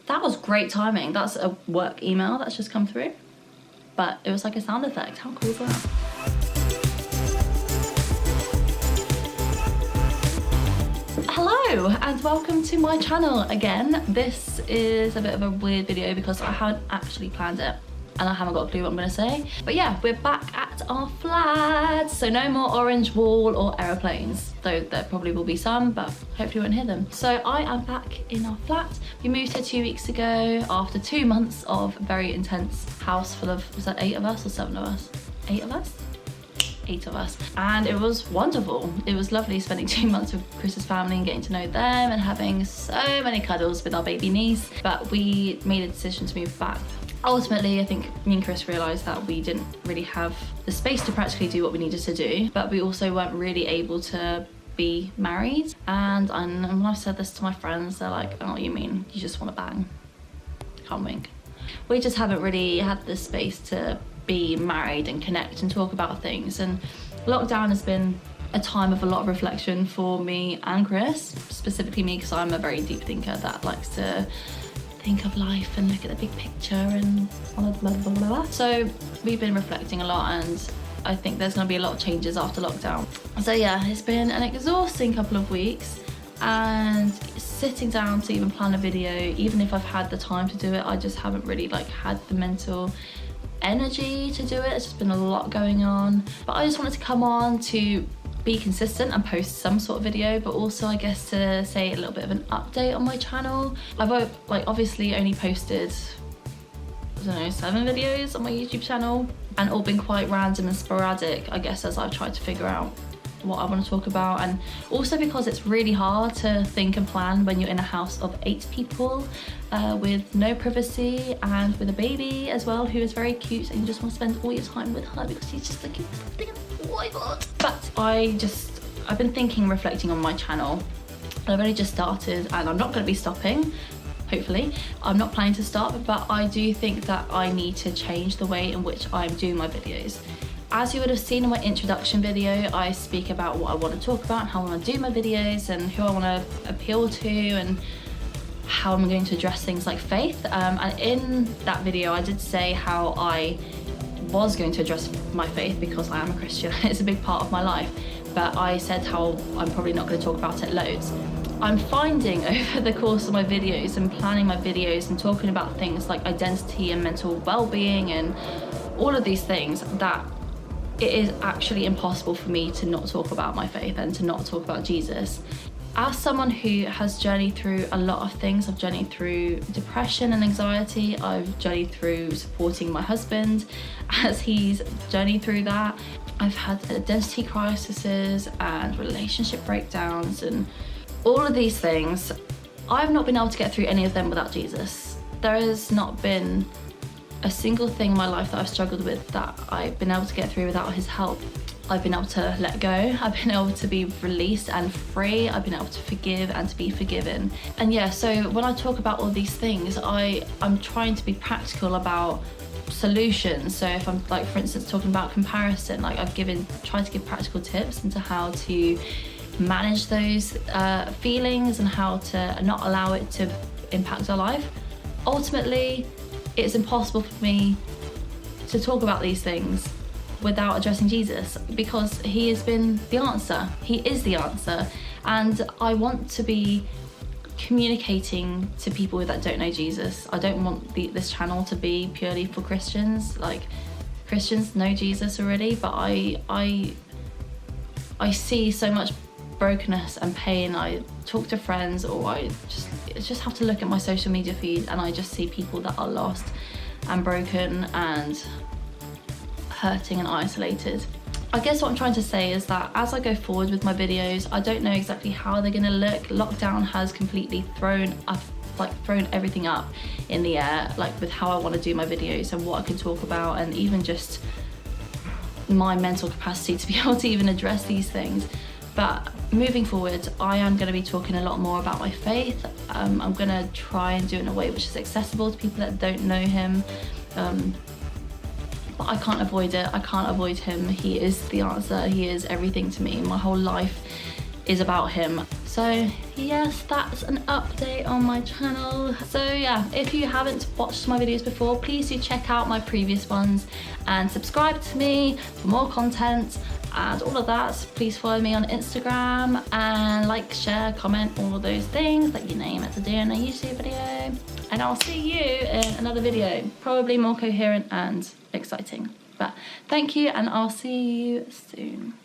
That was great timing. That's a work email that's just come through. But it was like a sound effect. How cool is that? Hello and welcome to my channel again. This is a bit of a weird video because I haven't actually planned it and I haven't got a clue what I'm gonna say. But yeah, we're back at our flat. So no more orange wall or aeroplanes, though there probably will be some, but hopefully you won't hear them. So I am back in our flat. We moved here 2 weeks ago after 2 months of very intense house full of, was that 8 of us or 7 of us? 8 of us? 8 of us, and it was wonderful. It was lovely spending 2 months with Chris's family and getting to know them and having so many cuddles with our baby niece. But we made a decision to move back. Ultimately, I think me and Chris realised that we didn't really have the space to practically do what we needed to do, but we also weren't really able to be married. And when I've said this to my friends, they're like, oh, you mean you just want to bang? Can't wink. We just haven't really had the space to be married and connect and talk about things, and lockdown has been a time of a lot of reflection for me and Chris, specifically me because I'm a very deep thinker that likes to think of life and look at the big picture and blah, blah, blah, blah, blah. So we've been reflecting a lot, and I think there's going to be a lot of changes after lockdown. So yeah, it's been an exhausting couple of weeks, and sitting down to even plan a video, even if I've had the time to do it, I just haven't really had the mental energy to do it. It's just been a lot going on, but I just wanted to come on to be consistent and post some sort of video, but also I guess to say a little bit of an update on my channel. I've obviously only posted, I don't know, 7 videos on my YouTube channel, and all been quite random and sporadic, I guess, as I've tried to figure out what I want to talk about. And also because it's really hard to think and plan when you're in a house of 8 people with no privacy and with a baby as well who is very cute, and you just want to spend all your time with her because she's just the cutest thing. Oh my god. But I've been thinking, reflecting on my channel. I've only just started and I'm not going to be stopping. Hopefully. I'm not planning to stop, but I do think that I need to change the way in which I'm doing my videos. As you would have seen in my introduction video, I speak about what I want to talk about and how I want to do my videos and who I want to appeal to and how I'm going to address things like faith. And in that video, I did say how I was going to address my faith because I am a Christian. It's a big part of my life. But I said how I'm probably not going to talk about it loads. I'm finding over the course of my videos and planning my videos and talking about things like identity and mental well-being and all of these things that it is actually impossible for me to not talk about my faith and to not talk about Jesus. As someone who has journeyed through a lot of things, I've journeyed through depression and anxiety, I've journeyed through supporting my husband as he's journeyed through that. I've had identity crises and relationship breakdowns and all of these things. I've not been able to get through any of them without Jesus. There has not been a single thing in my life that I've struggled with that I've been able to get through without his help. I've been able to let go, I've been able to be released and free, I've been able to forgive and to be forgiven. And yeah, so when I talk about all these things, I'm trying to be practical about solutions. So if I'm for instance talking about comparison, I've tried to give practical tips into how to manage those feelings and how to not allow it to impact our life. Ultimately, it's impossible for me to talk about these things without addressing Jesus because he has been the answer. He is the answer. And I want to be communicating to people that don't know Jesus. I don't want this channel to be purely for Christians. Christians know Jesus already, but I see so much brokenness and pain. I talk to friends, or I just have to look at my social media feed, and I just see people that are lost and broken and hurting and isolated. I guess what I'm trying to say is that as I go forward with my videos, I don't know exactly how they're gonna look. Lockdown has completely thrown everything up in the air, with how I want to do my videos and what I can talk about, and even just my mental capacity to be able to even address these things. But moving forward, I am going to be talking a lot more about my faith. I'm going to try and do it in a way which is accessible to people that don't know him. But I can't avoid it. I can't avoid him. He is the answer. He is everything to me. My whole life is about him. So yes, that's an update on my channel. So yeah, if you haven't watched my videos before, please do check out my previous ones and subscribe to me for more content and all of that. So please follow me on Instagram and like, share, comment, all of those things that you name it to do in a YouTube video. And I'll see you in another video, probably more coherent and exciting. But thank you, and I'll see you soon.